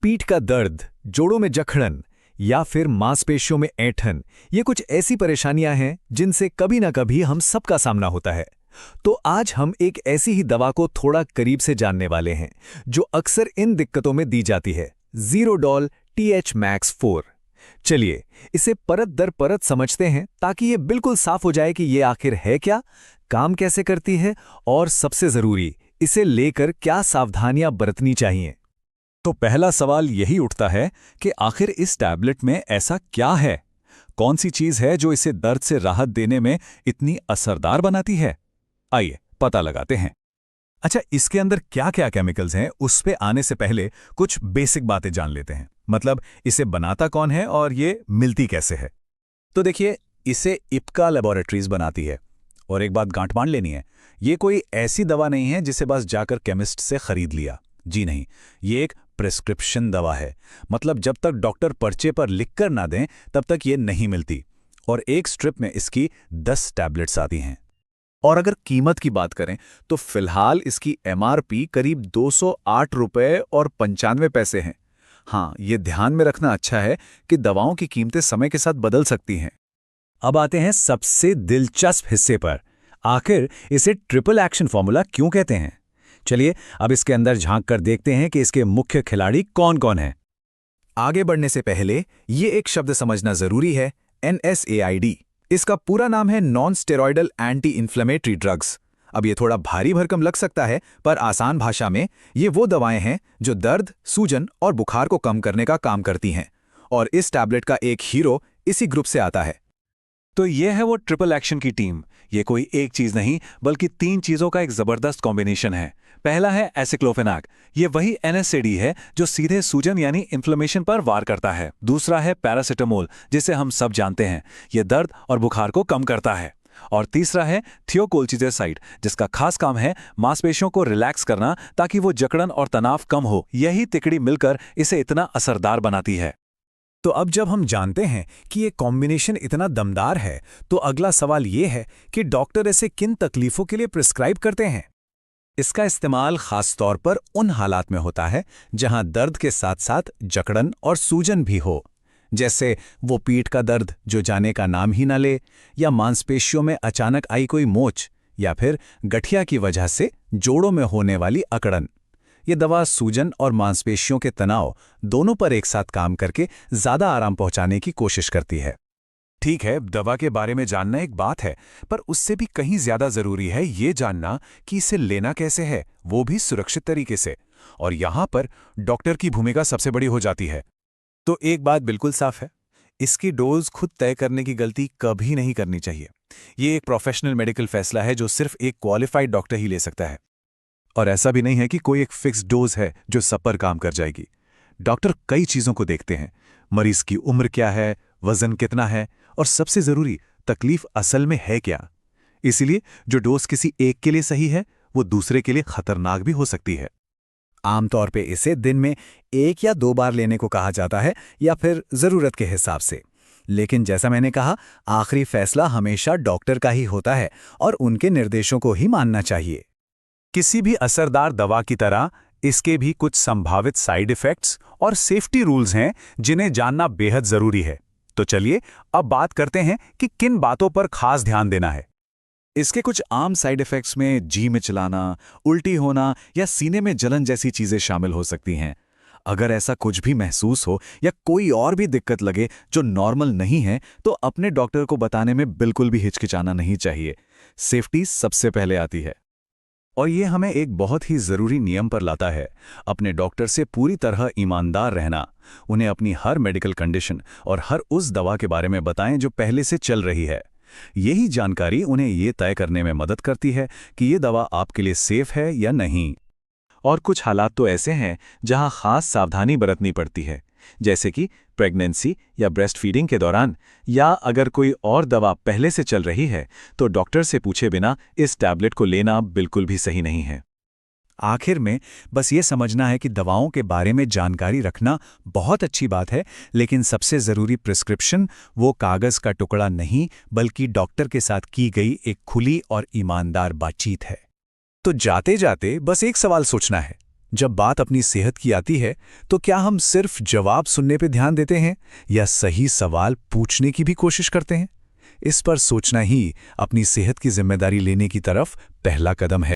पीठ का दर्द, जोड़ों में जकड़न या फिर मांसपेशियों में ऐंठन, ये कुछ ऐसी परेशानियां हैं जिनसे कभी ना कभी हम सबका सामना होता है। तो आज हम एक ऐसी ही दवा को थोड़ा करीब से जानने वाले हैं जो अक्सर इन दिक्कतों में दी जाती है, ज़ीरोडॉल TH Max 4। चलिए इसे परत दर परत समझते हैं ताकि ये बिल्कुल साफ हो जाए कि ये आखिर है क्या, काम कैसे करती है और सबसे जरूरी, इसे लेकर क्या सावधानियां बरतनी चाहिए। तो पहला सवाल यही उठता है कि आखिर इस टैबलेट में ऐसा क्या है? कौन सी चीज है जो इसे दर्द से राहत देने में इतनी असरदार बनाती है? आइए पता लगाते हैं। अच्छा, इसके अंदर क्या क्या केमिकल्स हैं उस पे आने से पहले कुछ बेसिक बातें जान लेते हैं। मतलब इसे बनाता कौन है और ये मिलती कैसे है। तो देखिए, इसे इप्का लैबोरेटरीज बनाती है। और एक बात गांठ बांध लेनी है, ये कोई ऐसी दवा नहीं है जिसे बस जाकर केमिस्ट से खरीद लिया। जी नहीं, ये एक प्रिस्क्रिप्शन दवा है। मतलब जब तक डॉक्टर पर्चे पर लिखकर ना दें तब तक ये नहीं मिलती। और एक स्ट्रिप में इसकी 10 टैबलेट्स आती हैं। और अगर कीमत की बात करें तो फिलहाल इसकी MRP करीब 208 रुपये और 95 पैसे हैं। हाँ, ये ध्यान में रखना अच्छा है कि दवाओं की कीमतें समय के साथ बदल सकती हैं। अब आते हैं सबसे दिलचस्प हिस्से पर। आखिर इसे ट्रिपल एक्शन फॉर्मूला क्यों कहते हैं? चलिए अब इसके अंदर झांक कर देखते हैं कि इसके मुख्य खिलाड़ी कौन कौन हैं। आगे बढ़ने से पहले ये एक शब्द समझना जरूरी है, NSAID। इसका पूरा नाम है non steroidal anti inflammatory drugs. अब ये थोड़ा भारी भरकम लग सकता है, पर आसान भाषा में ये वो दवाएं हैं जो दर्द, सूजन और बुखार को कम करने का काम करती हैं। और इस टैबलेट का एक हीरो इसी ग्रुप से आता है। तो ये है वो ट्रिपल एक्शन की टीम। ये कोई एक चीज नहीं बल्कि 3 चीजों का एक जबरदस्त कॉम्बिनेशन है। पहला है एसिक्लोफेनाक। ये वही NSAID है जो सीधे सूजन यानी इन्फ्लेमेशन पर वार करता है। दूसरा है पैरासिटामोल, जिसे हम सब जानते हैं, ये दर्द और बुखार को कम करता है। और तीसरा है थियोकोल्चिज़ेसाइड, जिसका खास काम है मांसपेशियों को रिलैक्स करना ताकि वो जकड़न और तनाव कम हो। यही तिकड़ी मिलकर इसे इतना असरदार बनाती है। तो अब जब हम जानते हैं कि ये कॉम्बिनेशन इतना दमदार है, तो अगला सवाल ये है कि डॉक्टर इसे किन तकलीफों के लिए प्रिस्क्राइब करते हैं। इसका इस्तेमाल खास तौर पर उन हालात में होता है जहां दर्द के साथ साथ जकड़न और सूजन भी हो, जैसे वो पीठ का दर्द जो जाने का नाम ही न ले, या मांसपेशियों में अचानक आई कोई मोच, या फिर गठिया की वजह से जोड़ों में होने वाली अकड़न। ये दवा सूजन और मांसपेशियों के तनाव दोनों पर एक साथ काम करके ज्यादा आराम पहुंचाने की कोशिश करती है। ठीक है, दवा के बारे में जानना एक बात है, पर उससे भी कहीं ज्यादा जरूरी है ये जानना कि इसे लेना कैसे है, वो भी सुरक्षित तरीके से। और यहां पर डॉक्टर की भूमिका सबसे बड़ी हो जाती है। तो एक बात बिल्कुल साफ है, इसकी डोज खुद तय करने की गलती कभी नहीं करनी चाहिए। ये एक प्रोफेशनल मेडिकल फैसला है जो सिर्फ एक क्वालिफाइड डॉक्टर ही ले सकता है। और ऐसा भी नहीं है कि कोई एक फिक्स डोज है जो सब पर काम कर जाएगी। डॉक्टर कई चीजों को देखते हैं। मरीज की उम्र क्या है, वजन कितना है, और सबसे जरूरी, तकलीफ असल में है क्या। इसलिए जो डोज किसी एक के लिए सही है वो दूसरे के लिए खतरनाक भी हो सकती है। आमतौर पे इसे दिन में 1 या 2 बार लेने को कहा जाता है, या फिर जरूरत के हिसाब से। लेकिन जैसा मैंने कहा, आखिरी फैसला हमेशा डॉक्टर का ही होता है और उनके निर्देशों को ही मानना चाहिए। किसी भी असरदार दवा की तरह इसके भी कुछ संभावित साइड इफेक्ट्स और सेफ्टी रूल्स हैं जिन्हें जानना बेहद जरूरी है। तो चलिए अब बात करते हैं कि किन बातों पर खास ध्यान देना है। इसके कुछ आम साइड इफेक्ट्स में जी मिचलाना, उल्टी होना या सीने में जलन जैसी चीजें शामिल हो सकती हैं। अगर ऐसा कुछ भी महसूस हो या कोई और भी दिक्कत लगे जो नॉर्मल नहीं है, तो अपने डॉक्टर को बताने में बिल्कुल भी हिचकिचाना नहीं चाहिए। सेफ्टी सबसे पहले आती है। और ये हमें एक बहुत ही जरूरी नियम पर लाता है, अपने डॉक्टर से पूरी तरह ईमानदार रहना। उन्हें अपनी हर मेडिकल कंडीशन और हर उस दवा के बारे में बताएं जो पहले से चल रही है। यही जानकारी उन्हें ये तय करने में मदद करती है कि ये दवा आपके लिए सेफ है या नहीं। और कुछ हालात तो ऐसे हैं जहां खास सावधानी बरतनी पड़ती है, जैसे कि प्रेगनेंसी या ब्रेस्ट फीडिंग के दौरान, या अगर कोई और दवा पहले से चल रही है तो डॉक्टर से पूछे बिना इस टैबलेट को लेना बिल्कुल भी सही नहीं है। आखिर में बस ये समझना है कि दवाओं के बारे में जानकारी रखना बहुत अच्छी बात है, लेकिन सबसे ज़रूरी प्रिस्क्रिप्शन वो कागज़ का टुकड़ा नहीं बल्कि डॉक्टर के साथ की गई एक खुली और ईमानदार बातचीत है। तो जाते जाते बस एक सवाल सोचना है, जब बात अपनी सेहत की आती है तो क्या हम सिर्फ जवाब सुनने पे ध्यान देते हैं या सही सवाल पूछने की भी कोशिश करते हैं? इस पर सोचना ही अपनी सेहत की जिम्मेदारी लेने की तरफ पहला कदम है।